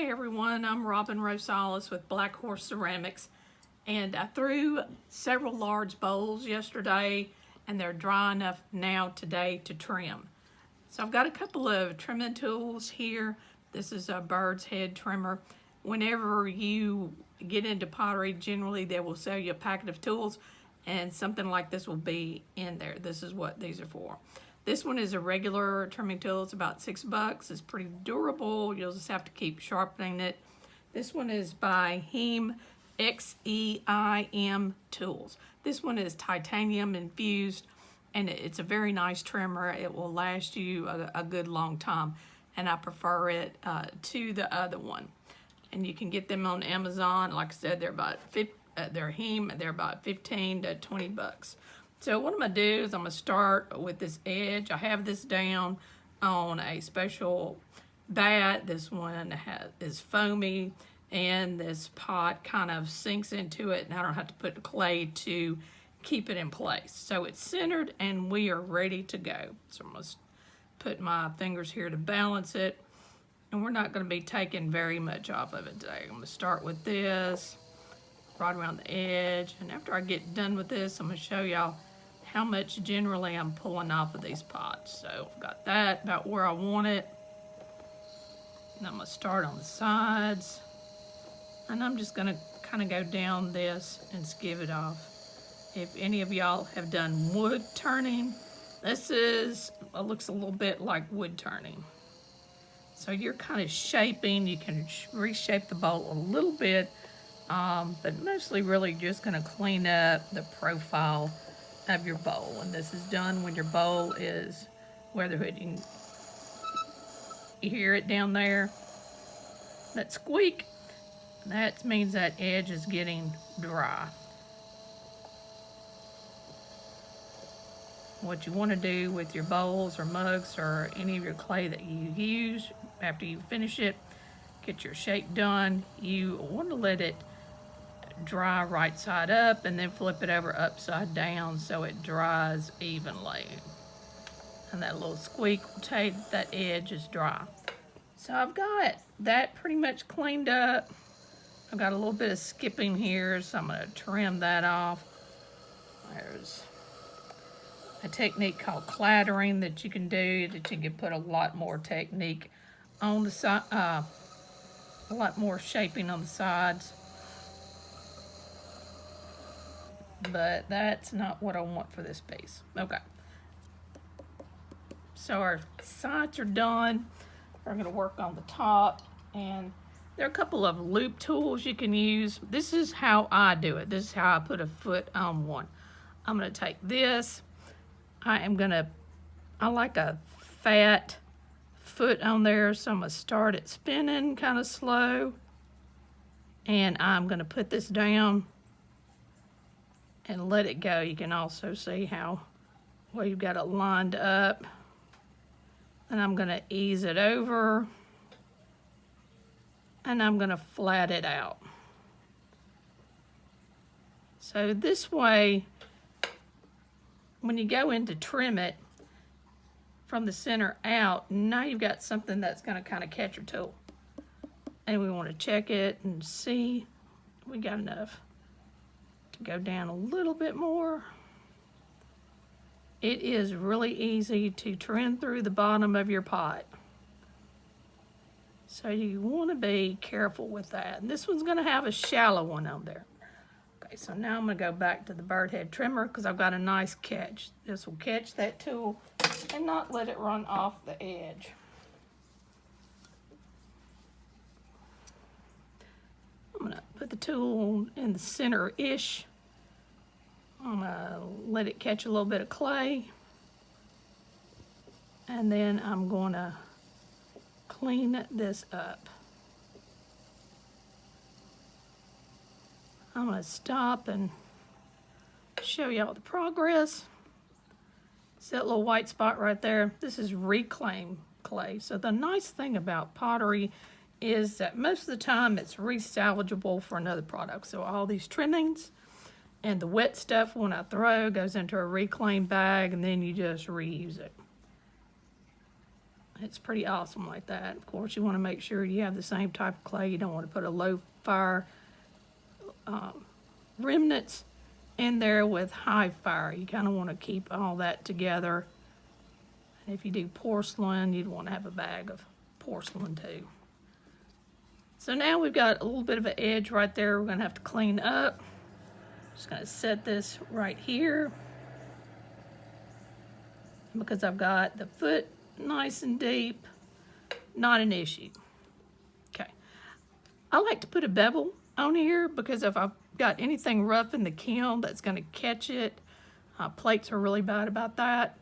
Hi everyone, I'm Robin Rosales with Black Horse Ceramics, and I threw several large bowls yesterday and they're dry enough now today to trim. So I've got a couple of trimming tools here. This is a bird's head trimmer. Whenever you get into pottery, generally they will sell you a packet of tools and something like this will be in there. This is what these are for. This one is a regular trimming tool. It's about $6. It's pretty durable. You'll just have to keep sharpening it. This one is by Heim, X-E-I-M Tools. This one is titanium infused, and it's a very nice trimmer. It will last you a good long time, and I prefer it to the other one. And you can get them on Amazon. Like I said, they're about they're Heim. They're about 15 to 20 bucks. So what I'm gonna do is I'm gonna start with this edge. I have this down on a special bat. This one is foamy, and this pot kind of sinks into it, and I don't have to put clay to keep it in place. So it's centered, and we are ready to go. So I'm gonna put my fingers here to balance it, and we're not gonna be taking very much off of it today. I'm gonna start with this right around the edge, and after I get done with this, I'm gonna show y'all how much generally I'm pulling off of these pots. So I've got that about where I want it. And I'm gonna start on the sides. And I'm just gonna kind of go down this and skive it off. If any of y'all have done wood turning, this looks a little bit like wood turning. So you're kind of shaping, you can reshape the bowl a little bit, but mostly really just gonna clean up the profile of your bowl. And this is done when your bowl is weatherhood. You hear it down there, that squeak, that means that edge is getting dry. What you want to do with your bowls or mugs or any of your clay that you use, after you finish it, get your shape done, you want to let it dry right side up and then flip it over upside down so it dries evenly. And that little squeak will tell you that edge is dry. So I've got that pretty much cleaned up. I've got a little bit of skipping here, so I'm gonna trim that off. There's a technique called clattering that you can do, that you can put a lot more technique on the side, a lot more shaping on the sides. But that's not what I want for this piece. Okay. So our sides are done. We're gonna work on the top, and there are a couple of loop tools you can use. This is how I do it. This is how I put a foot on one. I'm gonna take this. I like a fat foot on there, so I'm gonna start it spinning kind of slow. And I'm gonna put this down and let it go. You can also see how well you've got it lined up. And I'm gonna ease it over, and I'm gonna flat it out. So this way, when you go in to trim it from the center out, now you've got something that's gonna kind of catch your tool. And we wanna check it and see we got enough to go down a little bit more. It is really easy to trim through the bottom of your pot. So you want to be careful with that. And this one's going to have a shallow one on there. Okay, so now I'm going to go back to the bird head trimmer because I've got a nice catch. This will catch that tool and not let it run off the edge. I'm going to put the tool in the center-ish. I'm gonna let it catch a little bit of clay, and then I'm gonna clean this up. I'm gonna stop and show y'all the progress. See that little white spot right there? This is reclaimed clay. So the nice thing about pottery is that most of the time it's resalvageable for another product. So all these trimmings and the wet stuff, when I throw, goes into a reclaimed bag, and then you just reuse it. It's pretty awesome like that. Of course, you want to make sure you have the same type of clay. You don't want to put a low fire remnants in there with high fire. You kind of want to keep all that together. And if you do porcelain, you'd want to have a bag of porcelain too. So now we've got a little bit of an edge right there we're going to have to clean up. Just going to set this right here. Because I've got the foot nice and deep, not an issue. Okay. I like to put a bevel on here because if I've got anything rough in the kiln that's going to catch it, plates are really bad about that,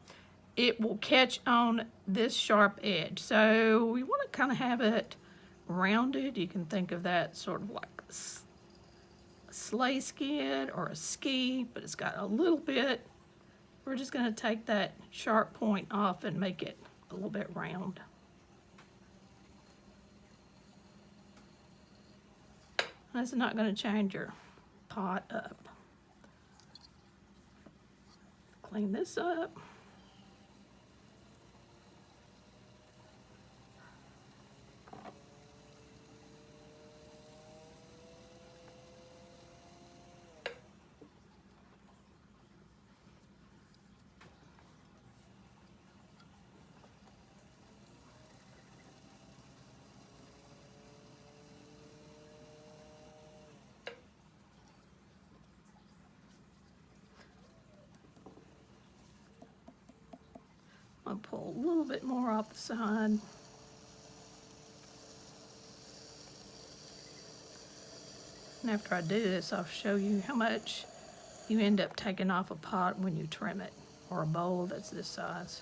it will catch on this sharp edge. So we want to kind of have it rounded. You can think of that sort of like a sleigh skid or a ski, but it's got a little bit. We're just going to take that sharp point off and make it a little bit round. That's not going to change your pot up. Clean this up. I'll pull a little bit more off the side. And after I do this, I'll show you how much you end up taking off a pot when you trim it, or a bowl that's this size.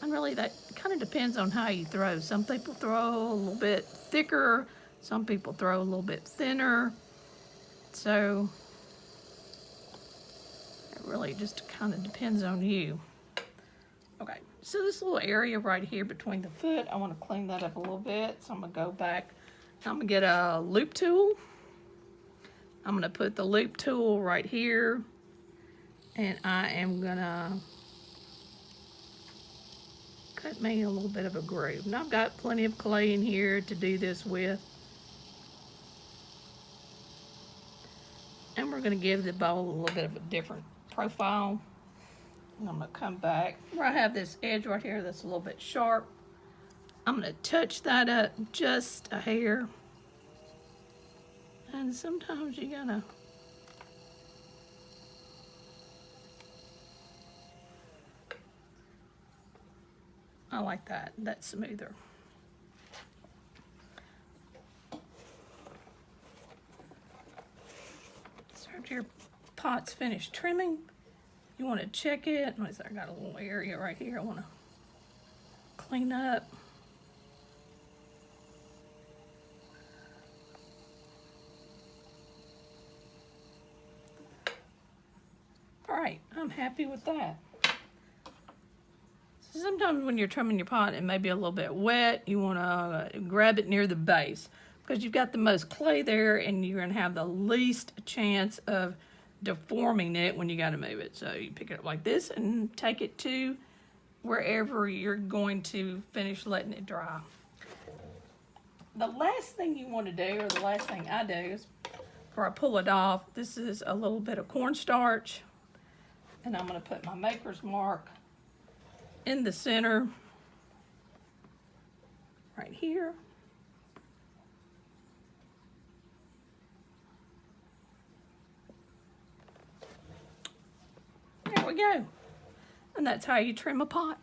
And really that kind of depends on how you throw. Some people throw a little bit thicker, some people throw a little bit thinner. So it really just kind of depends on you. Okay, so this little area right here between the foot, I want to clean that up a little bit. So I'm going to go back. I'm going to get a loop tool. I'm going to put the loop tool right here. And I am going to cut me a little bit of a groove. Now I've got plenty of clay in here to do this with. And we're going to give the bowl a little bit of a different profile. And I'm going to come back where I have this edge right here that's a little bit sharp. I'm going to touch that up just a hair. And sometimes you gotta I like that. That's smoother. So after your pot's finished trimming, you want to check it. I got a little area right here I want to clean up. All right, I'm happy with that. So sometimes when you're trimming your pot, it may be a little bit wet. You want to grab it near the base because you've got the most clay there and you're going to have the least chance of deforming it when you got to move it. So you pick it up like this and take it to wherever you're going to finish letting it dry. The last thing you want to do, or the last thing I do, is before I pull it off, this is a little bit of cornstarch. And I'm going to put my maker's mark in the center, right here. There we go. And that's how you trim a pot.